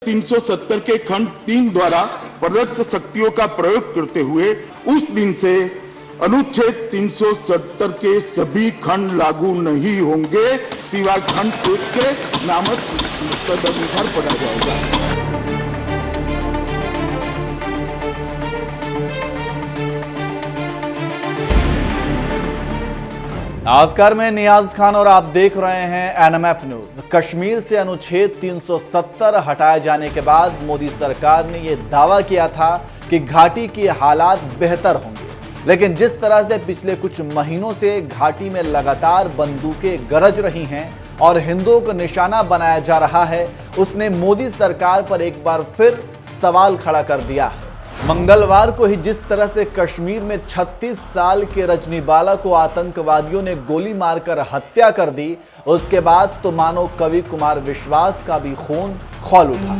370 के खंड 3 द्वारा प्रदत्त शक्तियों का प्रयोग करते हुए उस दिन से अनुच्छेद 370 के सभी खंड लागू नहीं होंगे, सिवाय खंड 1 के नामक तदनुसार पढ़ा जाएगा। नमस्कार, मैं नियाज खान और आप देख रहे हैं एनएमएफ न्यूज। कश्मीर से अनुच्छेद 370 हटाए जाने के बाद मोदी सरकार ने यह दावा किया था कि घाटी के हालात बेहतर होंगे, लेकिन जिस तरह से पिछले कुछ महीनों से घाटी में लगातार बंदूकें गरज रही हैं और हिंदुओं को निशाना बनाया जा रहा है, उसने मोदी सरकार पर एक बार फिर सवाल खड़ा कर दिया है। मंगलवार को ही जिस तरह से कश्मीर में 36 साल के रजनी बाला को आतंकवादियों ने गोली मारकर हत्या कर दी, उसके बाद तो मानो कवि कुमार विश्वास का भी खून खौल उठा।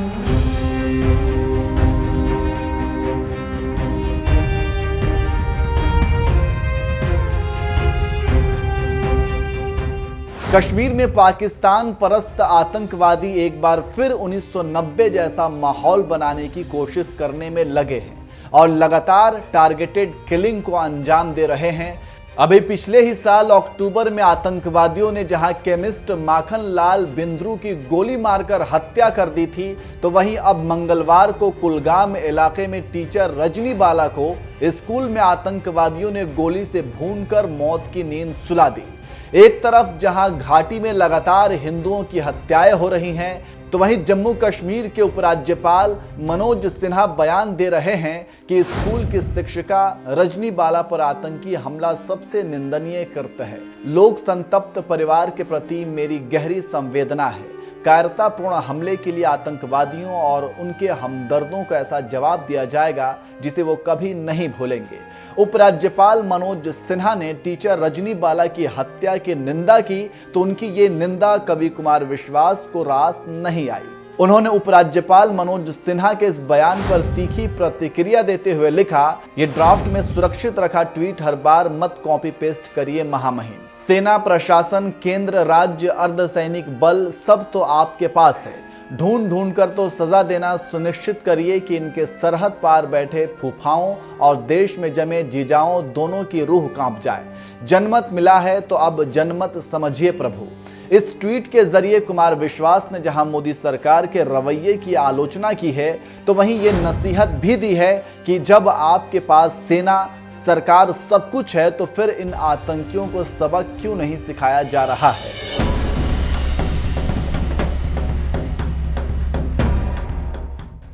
कश्मीर में पाकिस्तान परस्त आतंकवादी एक बार फिर 1990 जैसा माहौल बनाने की कोशिश करने में लगे हैं और लगातार टारगेटेड किलिंग को अंजाम दे रहे हैं। अभी पिछले ही साल अक्टूबर में आतंकवादियों ने जहां केमिस्ट माखन लाल बिंद्रू की गोली मारकर हत्या कर दी थी, तो वहीं अब मंगलवार को कुलगाम इलाके में टीचर रजनी बाला को स्कूल में आतंकवादियों ने गोली से भूनकर मौत की नींद सुला दी। एक तरफ जहां घाटी में लगातार हिंदुओं की हत्याएं हो रही हैं, तो वहीं जम्मू कश्मीर के उपराज्यपाल मनोज सिन्हा बयान दे रहे हैं कि स्कूल की शिक्षिका रजनी बाला पर आतंकी हमला सबसे निंदनीय कृत्य है। लोक संतप्त परिवार के प्रति मेरी गहरी संवेदना है। कायरतापूर्ण हमले के लिए आतंकवादियों और उनके हमदर्दों को ऐसा जवाब दिया जाएगा जिसे वो कभी नहीं भूलेंगे। उपराज्यपाल मनोज सिन्हा ने टीचर रजनी बाला की हत्या की निंदा की, तो उनकी ये निंदा कवि कुमार विश्वास को रास नहीं आई। उन्होंने उपराज्यपाल मनोज सिन्हा के इस बयान पर तीखी प्रतिक्रिया देते हुए लिखा, ये ड्राफ्ट में सुरक्षित रखा ट्वीट हर बार मत कॉपी पेस्ट करिए महामहिम। सेना, प्रशासन, केंद्र, राज्य, अर्धसैनिक बल सब तो आपके पास है। ढूंढ ढूंढ कर तो सजा देना सुनिश्चित करिए कि इनके सरहद पार बैठे फूफाओं और देश में जमे जीजाओं दोनों की रूह कांप जाए। जनमत मिला है तो अब जनमत समझिए प्रभु। इस ट्वीट के जरिए कुमार विश्वास ने जहां मोदी सरकार के रवैये की आलोचना की है, तो वहीं ये नसीहत भी दी है कि जब आपके पास सेना, सरकार सब कुछ है, तो फिर इन आतंकियों को सबक क्यों नहीं सिखाया जा रहा है।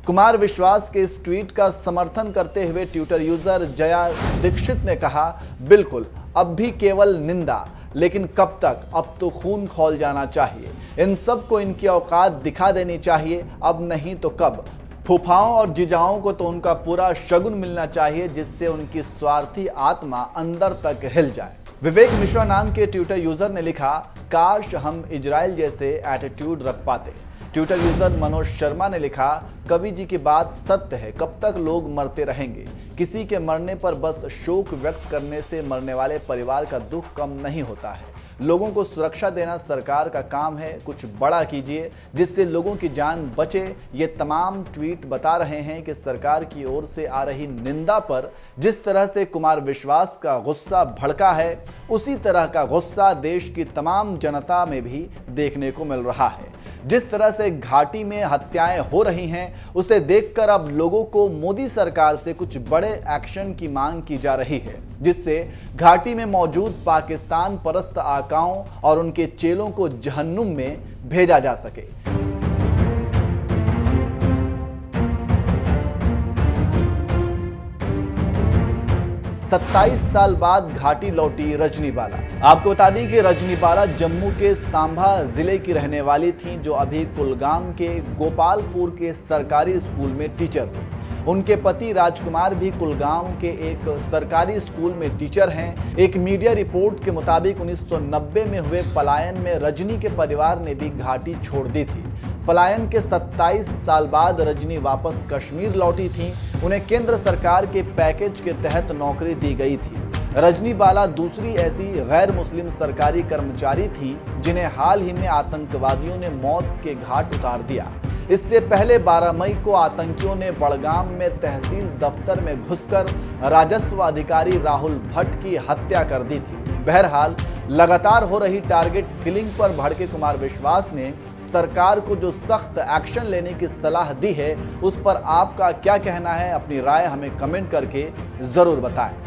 कुमार विश्वास के इस ट्वीट का समर्थन करते हुए ट्विटर यूजर जया दीक्षित ने कहा, बिल्कुल अब भी केवल निंदा, लेकिन कब तक? अब तो खून खौल जाना चाहिए। इन सब को इनकी औकात दिखा देनी चाहिए, अब नहीं तो कब। फूफाओं और जीजाओं को तो उनका पूरा शगुन मिलना चाहिए, जिससे उनकी स्वार्थी आत्मा अंदर तक हिल जाए। विवेक मिश्रा नाम के ट्विटर यूजर ने लिखा, काश हम इजराइल जैसे एटीट्यूड रख पाते। ट्विटर यूजर मनोज शर्मा ने लिखा, कवि जी की बात सत्य है, कब तक लोग मरते रहेंगे? किसी के मरने पर बस शोक व्यक्त करने से मरने वाले परिवार का दुख कम नहीं होता है। लोगों को सुरक्षा देना सरकार का काम है, कुछ बड़ा कीजिए जिससे लोगों की जान बचे। ये तमाम ट्वीट बता रहे हैं कि सरकार की ओर से आ रही निंदा पर जिस तरह से कुमार विश्वास का गुस्सा भड़का है, उसी तरह का गुस्सा देश की तमाम जनता में भी देखने को मिल रहा है। जिस तरह से घाटी में हत्याएं हो रही हैं, उसे देखकर अब लोगों को मोदी सरकार से कुछ बड़े एक्शन की मांग की जा रही है, जिससे घाटी में मौजूद पाकिस्तान परस्त आकाओं और उनके चेलों को जहन्नुम में भेजा जा सके। 27 साल बाद घाटी लौटी रजनी बाला। आपको बता दें कि रजनी बाला जम्मू के सांभा जिले की रहने वाली थी, जो अभी कुलगाम के गोपालपुर के सरकारी स्कूल में टीचर थी। उनके पति राजकुमार भी कुलगाम के एक सरकारी स्कूल में टीचर हैं। एक मीडिया रिपोर्ट के मुताबिक 1990 में हुए पलायन में रजनी के परिवार ने भी घाटी छोड़ दी थी। पलायन के 27 साल बाद रजनी वापस कश्मीर लौटी थी। उन्हें केंद्र सरकार के पैकेज के तहत नौकरी दी गई थी। रजनी बाला दूसरी ऐसी गैर मुस्लिम सरकारी कर्मचारी थी जिन्हें हाल ही में आतंकवादियों ने मौत के घाट उतार दिया। इससे पहले 12 मई को आतंकियों ने बड़गाम में तहसील दफ्तर में घुसकर राजस्व अधिकारी राहुल भट्ट की हत्या कर दी थी। बहरहाल लगातार हो रही टारगेट किलिंग पर भड़के कुमार विश्वास ने सरकार को जो सख्त एक्शन लेने की सलाह दी है, उस पर आपका क्या कहना है? अपनी राय हमें कमेंट करके जरूर बताएं।